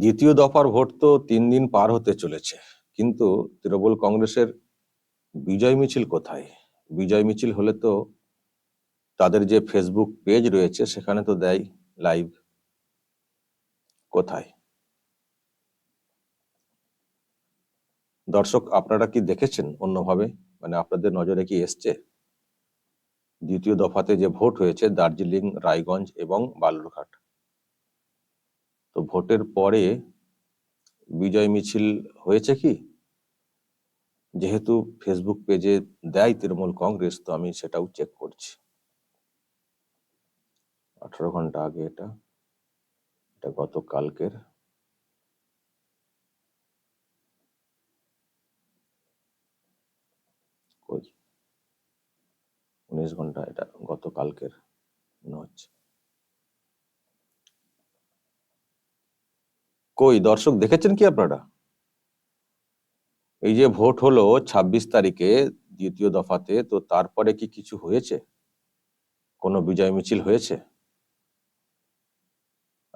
দ্বিতীয় দফার ভোট তো 3 দিন পার হতে চলেছে, কিন্তু তৃণমূল কংগ্রেসের বিজয় মিছিল কোথায়? বিজয় মিছিল হলে তো তাদের যে ফেসবুক পেজ রয়েছে সেখানে তো দেয় লাইভ। কোথায়? দর্শক, আপনারা কি দেখেছেন অন্যভাবে? মানে আপনাদের নজরে কি এসছে? দ্বিতীয় দফাতে যে ভোট হয়েছে দার্জিলিং, রায়গঞ্জ এবং বালুরঘাট, তো ভোটের পরে বিজয় মিছিল হয়েছে কি? যেহেতু ফেসবুক পেজে দেয় তৃণমূল কংগ্রেস, তো আমি সেটাও চেক করছি। 18 ঘন্টা আগে এটা গতকালকের। কই 19 ঘন্টা, এটা গতকালকের মনে হচ্ছে। কই দর্শক, দেখেছেন কি আপনারা? এই যে ভোট হলো 26 তারিখে দ্বিতীয় দফাতে, তো তারপরে কি কিছু হয়েছে? কোনো বিজয় মিছিল হয়েছে?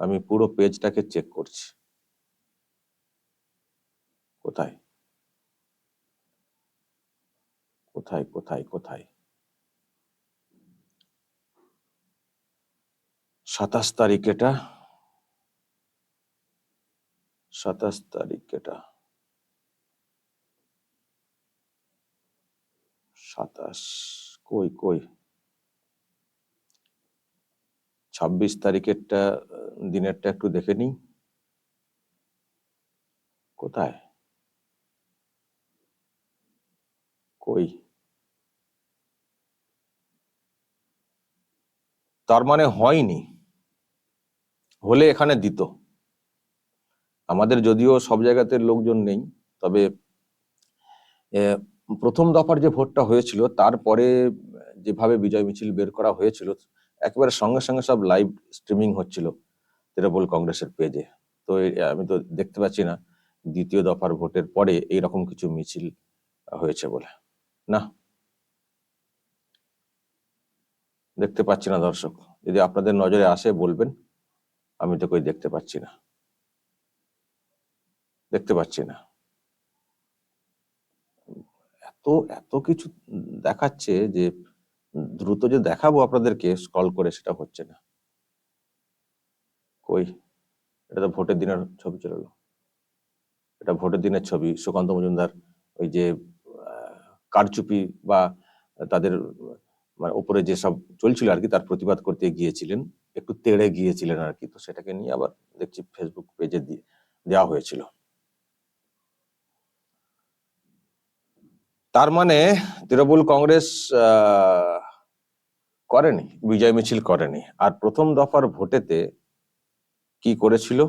আমি পুরো পেজটাকে চেক করছি। কোথায় কোথায় কোথায় কোথায় 27 তারিখ এটা, 27 তারিখ এটা, 27 কই কই 26 তারিখেরটা, দিনেরটা একটু দেখে নিই। কোথায় কই? তার মানে হয়নি, হলে এখানে দিত। আমাদের যদিও সব জায়গাতে লোকজন নেই, তবে প্রথম দফার যে ভোটটা হয়েছিল তারপরে যেভাবে বিজয় মিছিল বের করা হয়েছিল, একেবারে সঙ্গে সঙ্গে সব লাইভ স্ট্রিমিং হচ্ছিল তৃণমূল কংগ্রেসের পেজে। তো আমি তো দেখতে পাচ্ছি না দ্বিতীয় দফার ভোটের পরে এইরকম কিছু মিছিল হয়েছে বলে। না, দেখতে পাচ্ছি না দর্শক। যদি আপনাদের নজরে আসে বলবেন। আমি তো কই দেখতে পাচ্ছি না, দেখতে পাচ্ছি না। এত এত কিছু দেখাচ্ছে যে দ্রুত যে দেখাবো আপনাদেরকে স্ক্রল করে, সেটা হচ্ছে না। কই, এটা তো ভোটের দিনের ছবি চলে এলো। এটা ভোটের দিনের ছবি। সুকান্ত মজুমদার ওই যে কারচুপি বা তাদের মানে উপরে যেসব চলছিল আর কি, তার প্রতিবাদ করতে গিয়েছিলেন, একটু তেড়ে গিয়েছিলেন আর কি, তো সেটাকে নিয়ে আবার দেখছি ফেসবুক পেজে দেওয়া হয়েছিল। তার মানে তৃণমূল কংগ্রেস করেনি, বিজয় মিছিল করেনি। আর প্রথম দফার ভোটেতে কি করেছিল?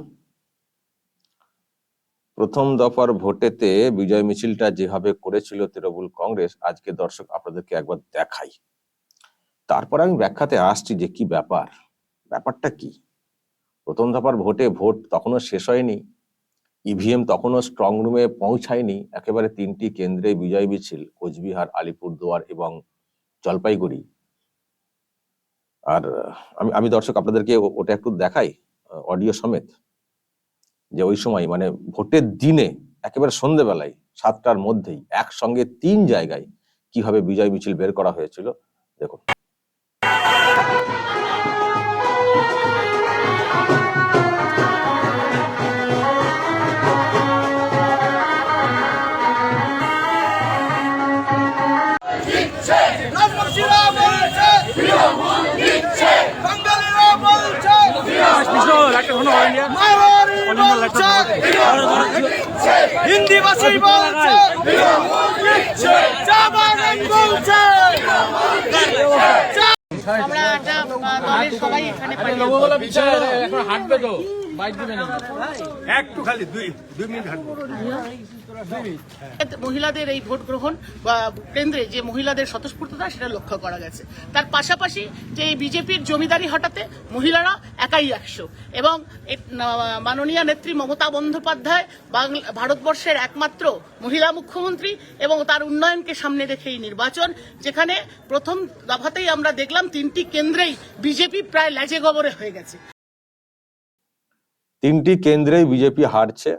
প্রথম দফার ভোটেতে বিজয় মিছিলটা যেভাবে করেছিল তৃণমূল কংগ্রেস, আজকে দর্শক আপনাদেরকে একবার দেখাই, তারপর আমি ব্যাখ্যাতে আসছি যে কি ব্যাপারটা কি। প্রথম দফার ভোট তখনও শেষ হয়নি, ইভিএম তখনও স্ট্রং রুমে পৌঁছায়নি। একেবারে 3টি কেন্দ্রে বিজয় মিছিল, কোচবিহার, আলিপুরদুয়ার এবং জলপাইগুড়ি। আর আমি দর্শক আপনাদেরকে ওটা একটু দেখাই অডিও সমেত, যে ওই সময় মানে ভোটের দিনে একেবারে সন্ধ্যেবেলায় 7টার মধ্যেই একসঙ্গে 3 জায়গায় কিভাবে বিজয় মিছিল বের করা হয়েছিল দেখুন। হিন্দি ভাষায় বলছে, আমরা একটা দলের সবাই এখানে হাঁটবে তো একটু খালি 2 মিনিট হাঁটবে। মহিলাদের এই ভোট গ্রহণ বা কেন্দ্রে যে মহিলাদের স্বতঃস্ফূর্ততা, সেটা লক্ষ্য করা গেছে। তার পাশাপাশি যে বিজেপির জমিদারি হটাতে মহিলারা একাই 100, এবং মাননীয় নেত্রী মমতা বন্দ্যোপাধ্যায় ভারতবর্ষের একমাত্র মহিলা মুখ্যমন্ত্রী, এবং তার উন্নয়নকে সামনে রেখেই নির্বাচন, যেখানে প্রথম দফাতেই আমরা দেখলাম 3টি কেন্দ্রেই বিজেপি প্রায় লেজে গবরে হয়ে গেছে। তিনটি কেন্দ্রেই বিজেপি হারছে।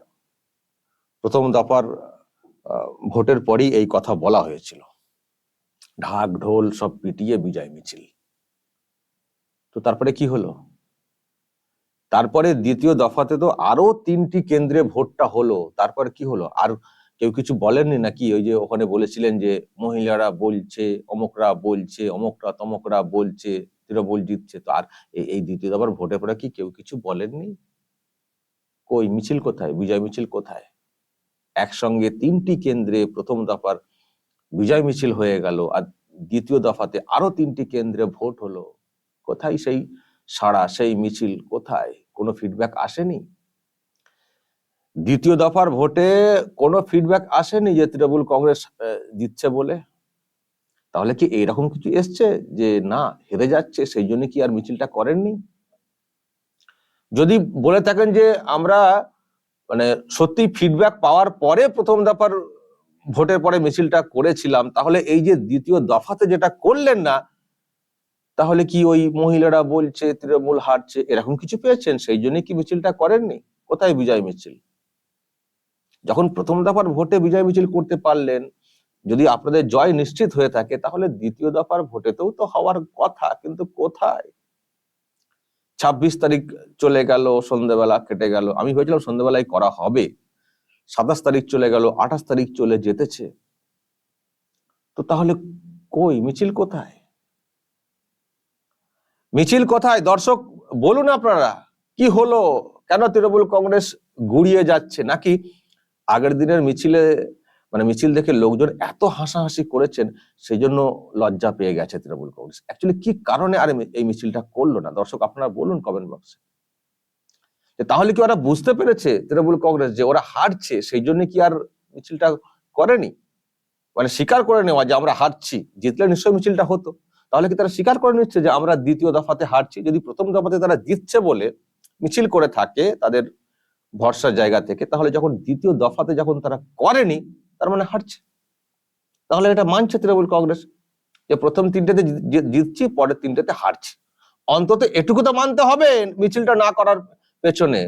প্রথম দফার ভোটের পরই এই কথা বলা হয়েছিল, ঢাক ঢোল সব পিটিয়ে বিজয় মিছিল। তো তারপরে কি হলো? তারপরে দ্বিতীয় দফাতে তো আরো তিনটি কেন্দ্রে ভোটটা হলো, তারপরে কি হলো? আর কেউ কিছু বলেননি নাকি? ওই যে ওখানে বলেছিলেন যে মহিলারা বলছে, অমুকরা বলছে, অমুকরা তমকরা বলছে তৃণমূল জিতছে। তো আর এই দ্বিতীয় দফার ভোটের পরে কি কেউ কিছু বলেননি? কই মিছিল কোথায়? বিজয় মিছিল কোথায়? একসঙ্গে তিনটি কেন্দ্রে প্রথম দফার বিজয় মিছিল হয়ে গেল, আর দ্বিতীয় দফাতে আরো তিনটি কেন্দ্রে ভোট হলো। কোথায় সেই সাড়া, সেই মিছিল কোথায়? কোনো ফিডব্যাক আসেনি। দ্বিতীয় দফার ভোটে কোনো ফিডব্যাক আসেনি যে তৃণমূল কংগ্রেস জিতছে বলে। তাহলে কি এইরকম কিছু এসছে যে না হেরে যাচ্ছে সেই জন্য কি আর মিছিলটা করেননি? যদি বলে থাকেন যে আমরা মানে সত্যি ফিডব্যাক পাওয়ার পরে প্রথম দফার ভোটের পরে মিছিলটা করেছিলাম, তাহলে এই যে দ্বিতীয় দফাতে যেটা করলেন না, তাহলে কি ওই মহিলারা বলছে তৃণমূল হারছে এরকম কিছু পেয়েছেন সেই জন্য কি মিছিলটা করেননি? কোথায় বিজয় মিছিল? যখন প্রথম দফার ভোটে বিজয় মিছিল করতে পারলেন, যদি আপনাদের জয় নিশ্চিত হয়ে থাকে, তাহলে দ্বিতীয় দফার ভোটেতেও তো হওয়ার কথা, কিন্তু কোথায়? 26 তারিখ চলে গেল, সন্ধ্যেবেলা কেটে গেল, আমি ভেবেছিলাম সন্ধ্যেবেলায় করা হবে। 27 তারিখ চলে গেল, 28 তারিখ চলে যেতেছে। তো তাহলে কই মিছিল কোথায়? মিছিল কোথায়? দর্শক বলুন আপনারা, কি হলো? কেন তৃণমূল কংগ্রেস গুড়িয়ে যাচ্ছে? নাকি আগের দিনের মিছিলে মানে মিছিল দেখে লোকজন এত হাসাহাসি করেছেন সেই জন্য লজ্জা পেয়ে গেছে তৃণমূল কংগ্রেস? অ্যাকচুয়ালি কি কারণে আর এই মিছিলটা করলো না? দর্শক আপনারা বলুন কমেন্ট বক্সে। তাহলে কি ওরা বুঝতে পেরেছে তৃণমূল কংগ্রেস যে ওরা হারছে সেই জন্য কি আর মিছিলটা করেনি? মানে স্বীকার করে নেওয়া যে আমরা হারছি, জিতলে নিশ্চয়ই মিছিলটা হতো। তাহলে কি তারা স্বীকার করে নিচ্ছে যে আমরা দ্বিতীয় দফাতে হারছি? যদি প্রথম দফাতে তারা জিতছে বলে মিছিল করে থাকে তাদের ভরসার জায়গা থেকে, তাহলে যখন দ্বিতীয় দফাতে যখন তারা করেনি, তার মানে হারছে। তাহলে এটা মানছে তৃণমূল কংগ্রেস যে প্রথম তিনটেতে জিতছি, পরের তিনটেতে হারছি। অন্তত এটুকু তো মানতে হবে মিছিলটা না করার পেছনে।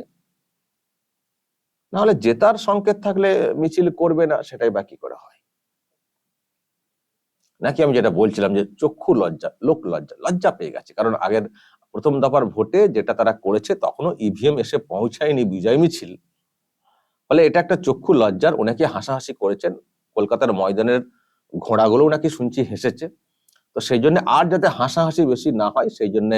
নাহলে জেতার সংকেত থাকলে মিছিল করবে না, সেটাই বাকি করে হয়। নাকি আমি যেটা বলছিলাম যে চক্ষু লজ্জা, লোক লজ্জা পেয়ে গেছে। কারণ আগের প্রথম দফার ভোটে যেটা তারা করেছে তখনও ইভিএম এসে পৌঁছায়নি বিজয় মিছিল, ফলে এটা একটা চক্ষু লজ্জার। অনেকে হাসাহাসি করেছেন, কলকাতার ময়দানের ঘোড়াগুলোও নাকি শুনছি হেসেছে। তো সেই জন্য আর যাতে হাসাহাসি বেশি না হয় সেই জন্য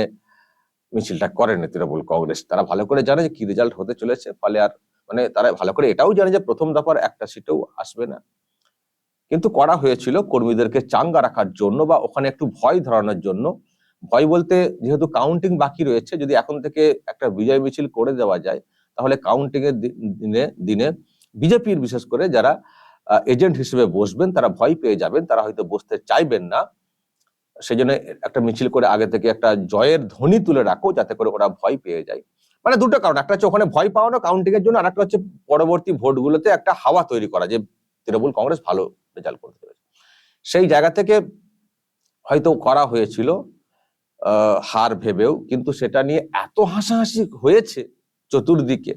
মিছিলটা করেনি তৃণমূল কংগ্রেস। তারা ভালো করে জানে যে কি রেজাল্ট হতে চলেছে, ফলে আর মানে তারা ভালো করে এটাও জানে যে প্রথম দফার একটা সিটেও আসবে না। কিন্তু করা হয়েছিল কর্মীদেরকে চাঙ্গা রাখার জন্য বা ওখানে একটু ভয় ধরানোর জন্য। ভয় বলতে, যেহেতু কাউন্টিং বাকি রয়েছে, যদি এখন থেকে একটা বিজয় মিছিল করে দেওয়া যায় তাহলে কাউন্টিং এর দিনে বিজেপির বিশেষ করে যারা এজেন্ট হিসেবে বসবেন তারা ভয় পেয়ে যাবেন, তারা হয়তো বসতে চাইবেন না। সেই জন্য একটা মিছিল করে আগে থেকে একটা জয়ের ধ্বনি তুলে রাখো, যাতে করে ওরা ভয় পেয়ে যায়। মানে দুটো কারণ, একটা হচ্ছে ওখানে ভয় পাওয়ানো কাউন্টিং এর জন্য, আর একটা হচ্ছে পরবর্তী ভোটগুলোতে একটা হাওয়া তৈরি করা যে তৃণমূল কংগ্রেস ভালো রেজাল্ট করতে পেরেছে। সেই জায়গা থেকে হয়তো করা হয়েছিল হার ভেবেও, কিন্তু সেটা নিয়ে এত হাসাহাসি হয়েছে চতুর্দিকে,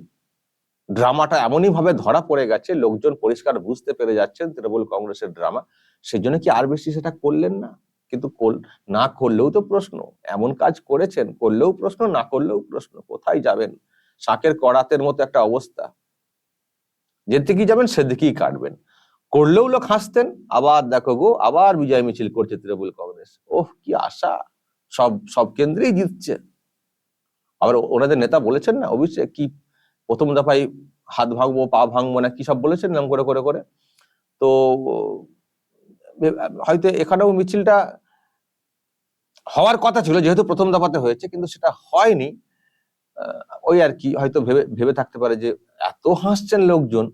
ড্রামাটা এমনই ভাবে ধরা পড়ে গেছে, লোকজন পরিষ্কার বুঝতে পেরে যাচ্ছেন তৃণমূল কংগ্রেসের ড্রামা। সেই জন্য কি আর বেশি সেটা করলেন না? কিন্তু না করলেও তো প্রশ্ন, এমন কাজ করেছেন, করলেও প্রশ্ন, না করলেও প্রশ্ন, কোথায় যাবেন? শাকের কড়াতের মতো একটা অবস্থা, যেদিকেই যাবেন সেদিকেই কাটবেন। করলেও লোক হাসতেন, আবার দেখো গো আবার বিজয় মিছিল করছে তৃণমূল কংগ্রেস, ওহ কি আশা, সব কেন্দ্রেই জিতছে। আবার ওনাদের নেতা বলেছেন না অভিষেক, কি প্রথম দফায় হাত ভাঙবো পা ভাঙবো না কি সব বলেছেন নাম করে করে করে। তো হয়তো এখানেও মিছিলটা হওয়ার কথা ছিল, যেহেতু প্রথম দফাতে হয়েছে, কিন্তু সেটা হয়নি। ওই আর কি, হয়তো ভেবে থাকতে পারে যে এত হাসছেন লোকজন,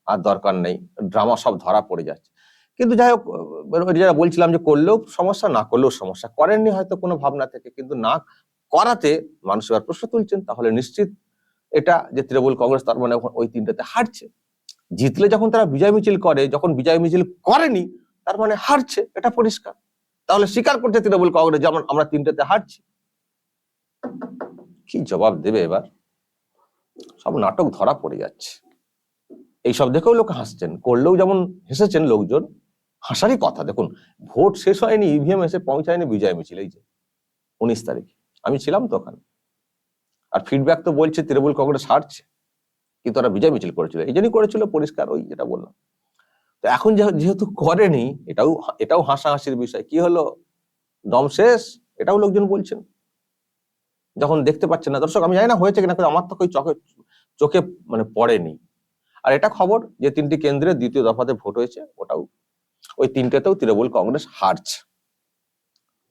আর দরকার নেই, ড্রামা সব ধরা পড়ে যাচ্ছে। কিন্তু যাই হোক, যারা বলছিলাম যে করলেও সমস্যা, না করলেও সমস্যা, করেননি হয়তো কোনো ভাবনা থেকে, কিন্তু না করাতে মানুষ এবার প্রশ্ন তুলছেন। তাহলে নিশ্চিত এটা যে তৃণমূল কংগ্রেস তার মানে ওই তিনটাতে হারছে। জিতলে যখন তারা বিজয় মিছিল করে, যখন বিজয় মিছিল করেনি তার মানে হারছে, এটা পরিষ্কার। তাহলে স্বীকার করছে তৃণমূল কংগ্রেস যেমন আমরা তিনটাতে হারছি। কি জবাব দেবে এবার? সব নাটক ধরা পড়ে যাচ্ছে। এইসব দেখেও লোক হাসছেন, করলেও যেমন হেসেছেন লোকজন, হাসারই কথা। দেখুন, ভোট শেষ হয়নি, ইভিএম এসে পৌঁছায়নি বিজয় মিছিল, এই যে 19 তারিখ আমি ছিলাম তো ওখানে। আর ফিডব্যাক তো বলছে তৃণমূল কংগ্রেস হারছে, কিন্তু ওরা বিজয় মিছিল করেছিল, এই জন্যই করেছিল, পরিষ্কার ওই যেটা বললাম। তো এখন যেহেতু করেনি, এটাও হাসাহাসির বিষয়। কি হলো, দম শেষ, এটাও লোকজন বলছেন যখন দেখতে পাচ্ছেন না। দর্শক, আমি জানি না হয়েছে কিনা, আমার তো ওই চোখে মানে পড়েনি। আর এটা খবর যে 3টি কেন্দ্রে দ্বিতীয় দফাতে ভোট হয়েছে, ওটাও ওই 3টেতেও তৃণমূল কংগ্রেস হারছে,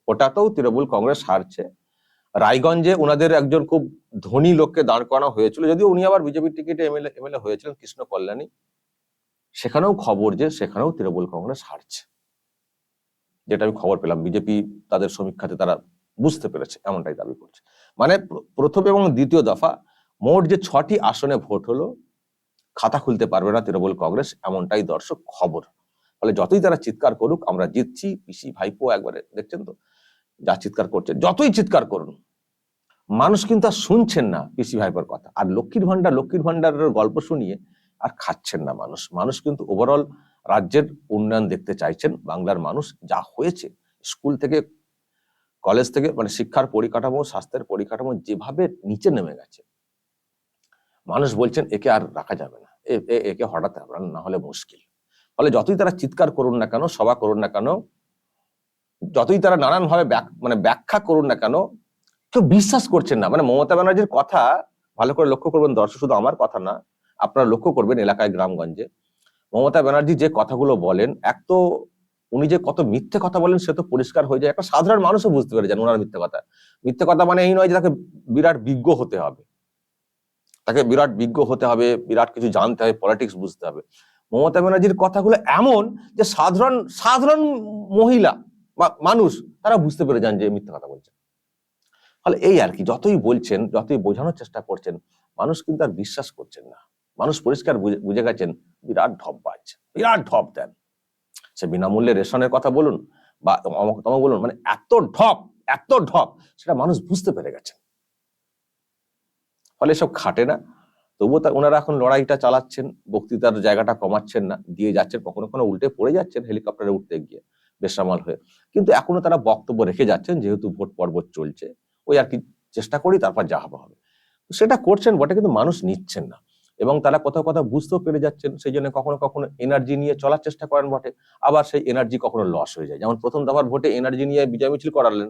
ওটাতেও তৃণমূল কংগ্রেস হারছে। রায়গঞ্জে ওনাদের একজন খুব ধনী লোককে দাঁড় করানো হয়েছিল, যদিও উনি আবার বিজেপির টিকিটে এমএলএ হয়েছিলেন, কৃষ্ণ কল্যাণী। সেখানেও খবর যে সেখানেও তৃণমূল কংগ্রেস হারছে, যেটা আমি খবর পেলাম। বিজেপি তাদের সমীক্ষাতে তারা বুঝতে পেরেছে, এমনটাই দাবি করছে। মানে প্রথম এবং দ্বিতীয় দফা মোট যে 6টি আসনে ভোট হলো, খাতা খুলতে পারবে না তৃণমূল কংগ্রেস, এমনটাই দর্শক খবর। ফলে যতই তারা চিৎকার করুক, আমরা জিতছি, পিসি ভাইপো একবারে দেখছেন তো যা চিৎকার করছে, যতই চিৎকার করুন, মানুষ কিন্তু আর শুনছেন না পিসি ভাইপোর কথা। আর লক্ষ্মীর ভান্ডারের গল্প শুনিয়ে আর খাচ্ছেন না মানুষ কিন্তু ওভারঅল রাজ্যের উন্নয়ন দেখতে চাইছেন। বাংলার মানুষ যা হয়েছে, স্কুল থেকে কলেজ থেকে, মানে শিক্ষার পরিকাঠামো, স্বাস্থ্যের পরিকাঠামো যেভাবে নিচে নেমে গেছে, মানুষ বলছেন একে আর রাখা যাবে না, একে হটাতে হবে না, হলে মুশকিল। ফলে যতই তারা চিৎকার করুন না কেন, সভা করুন না কেন, যতই তারা নানানভাবে ব্যাখ্যা করুন না কেন, কেউ বিশ্বাস করছেন না। মানে মমতা ব্যানার্জির কথা ভালো করে লক্ষ্য করবেন দর্শক, শুধু আমার কথা না, আপনারা লক্ষ্য করবেন এলাকায় গ্রামগঞ্জে মমতা ব্যানার্জি যে কথাগুলো বলেন, এক তো উনি যে কত মিথ্যে কথা বলেন সে তো পরিষ্কার হয়ে যায়, একটা সাধারণ মানুষও বুঝতে পেরে যান ওনার মিথ্যে কথা মানে এই নয় যে তাকে বিরাট বিজ্ঞ হতে হবে, বিরাট কিছু জানতে হবে, পলিটিক্স বুঝতে হবে। মমতা ব্যানার্জির কথাগুলো এমন যে সাধারণ মহিলা বা মানুষ তারা বুঝতে পেরে যান যে মিথ্যে কথা বলছেন। ফলে এই আর কি, যতই বলছেন, যতই বোঝানোর চেষ্টা করছেন, মানুষ কিন্তু আর বিশ্বাস করছেন না। মানুষ পরিষ্কার বুঝে গেছেন বিরাট ঢপ দেন। সে বিনামূল্যে রেশনের কথা বলুন বা বলুন, মানে এত ঢপ সেটা মানুষ বুঝতে পেরে গেছেন। ফলে এসব খাটে না। তবুও ওনারা এখন লড়াইটা চালাচ্ছেন, বক্তৃতার জায়গাটা কমাচ্ছেন না, দিয়ে যাচ্ছেন, কখনো উল্টে পড়ে যাচ্ছেন হেলিকপ্টারে উঠতে গিয়ে বেসামাল হয়ে, কিন্তু এখনো তারা বক্তব্য রেখে যাচ্ছেন, যেহেতু ভোট পর্ব চলছে, ওই আর কি চেষ্টা করি, তারপর যা হবে। সেটা করছেন বটে, কিন্তু মানুষ নিচ্ছেন না, এবং তারা কোথাও বুঝতেও পেরে যাচ্ছেন। সেই জন্য কখনো এনার্জি নিয়ে চলার চেষ্টা করেন বটে, আবার সেই এনার্জি কখনো লস হয়ে যায়। যেমন প্রথম দফার ভোটে এনার্জি নিয়ে বিজয় মিছিল করালেন,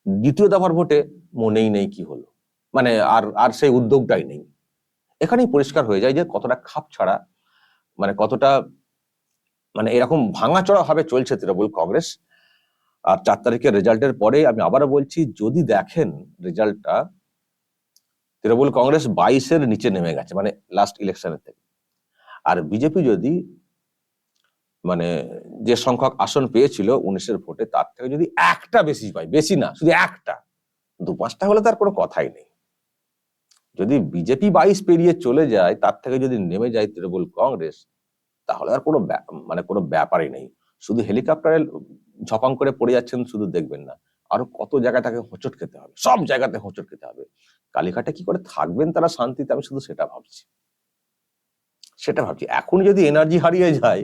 দ্বিতীয় দফার ভোটে মনেই নেই কি হলো, মানে আর সেই উদ্যোগটাই নেই। এখানেই পরিষ্কার হয়ে যায় যে কতটা খাপ ছাড়া, মানে কতটা এরকম ভাঙাচড়া ভাবে চলছে তৃণমূল কংগ্রেস। আর 4 তারিখের রেজাল্টের পরে আমি আবারও বলছি, যদি দেখেন রেজাল্টটা, তৃণমূল কংগ্রেস 22-এর নিচে নেমে গেছে, মানে লাস্ট ইলেকশনের থেকে। আর বিজেপি যদি যে সংখ্যক আসন পেয়েছিল 19-এর ভোটে, তার থেকে যদি একটা বেশি পায়, বেশি না, শুধু একটা, 2-5টা হলে তার কোনো কথাই নেই। যদি বিজেপি 22 পেরিয়ে চলে যায়, তার থেকে যদি নেমে যায় তৃণমূল কংগ্রেস, তাহলে আর কোনো ব্যাপারই নেই। শুধু হেলিকপ্টারে ঝপাং করে পড়ে যাচ্ছেন শুধু দেখবেন না, আরো কত জায়গায় তাকে হোঁচট খেতে হবে, সব জায়গাতে হোঁচট খেতে হবে। কালীঘাটে কি করে থাকবেন তারা শান্তিতে, আমি শুধু সেটা ভাবছি। এখন যদি এনার্জি হারিয়ে যায়,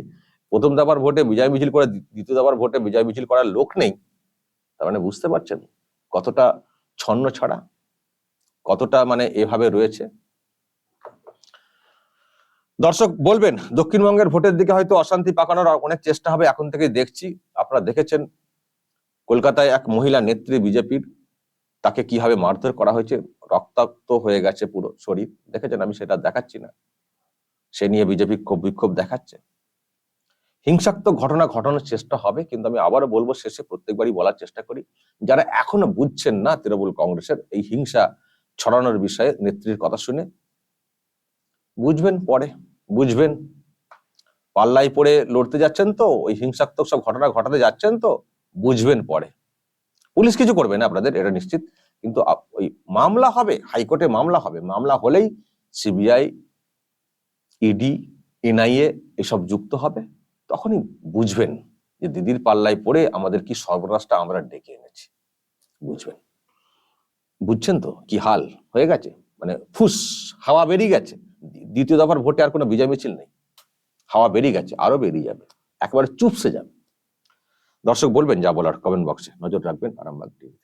প্রথম দফার ভোটে বিজয় মিছিল করে, দ্বিতীয় দফার ভোটে বিজয় মিছিল করার লোক নেই, তার মানে বুঝতে পারছেন কতটা ছন্ন ছাড়া, কতটা এভাবে রয়েছে। দর্শক বলবেন, দক্ষিণবঙ্গের ভোটের দিকে হয়তো অশান্তি পাকানোর অনেক চেষ্টা হবে, এখন থেকে দেখছি। আপনারা দেখেছেন কলকাতায় এক মহিলা নেত্রী বিজেপির, তাকে কিভাবে মারধর করা হয়েছে, রক্তাক্ত হয়ে গেছে পুরো শরীর, দেখেছেন? আমি সেটা দেখাচ্ছি না, সে নিয়ে বিজেপি খুব বিক্ষোভ দেখাচ্ছে। হিংসাত্মক ঘটনা ঘটানোর চেষ্টা হবে, কিন্তু আমি আবারও বলবো, শেষে প্রত্যেকবারই বলার চেষ্টা করি, যারা এখনো বুঝছেন না তৃণমূল কংগ্রেসের এই হিংসা ছড়ানোর বিষয়ে নেত্রীর কথা শুনে, বুঝবেন পাল্লাই পড়ে লড়তে যাচ্ছেন তো, ওই হিংসাত্মক সব ঘটনা ঘটাতে যাচ্ছেন তো, বুঝবেন পরে। পুলিশ কিছু করবে না আপনাদের, এটা নিশ্চিত, কিন্তু ওই মামলা হবে, হাইকোর্টে মামলা হবে, মামলা হলেই সিবিআই, ইডি, এনআইএ এসব যুক্ত হবে, তখনই বুঝবেন যে দিদির পাল্লায় পড়ে আমাদের কি সর্বনাশটা আমরা ডেকে এনেছি। বুঝছেন তো কি হাল হয়ে গেছে? মানে ফুস হাওয়া বেরিয়ে গেছে, দ্বিতীয় দফার ভোটে আর কোনো বিজয় মিছিল নেই, হাওয়া বেরিয়ে গেছে, আরো বেরিয়ে যাবে, একেবারে চুপসে যাবে। দর্শক বলবেন যা বলার কমেন্ট বক্সে, নজর রাখবেন আরামবাগ টিভি।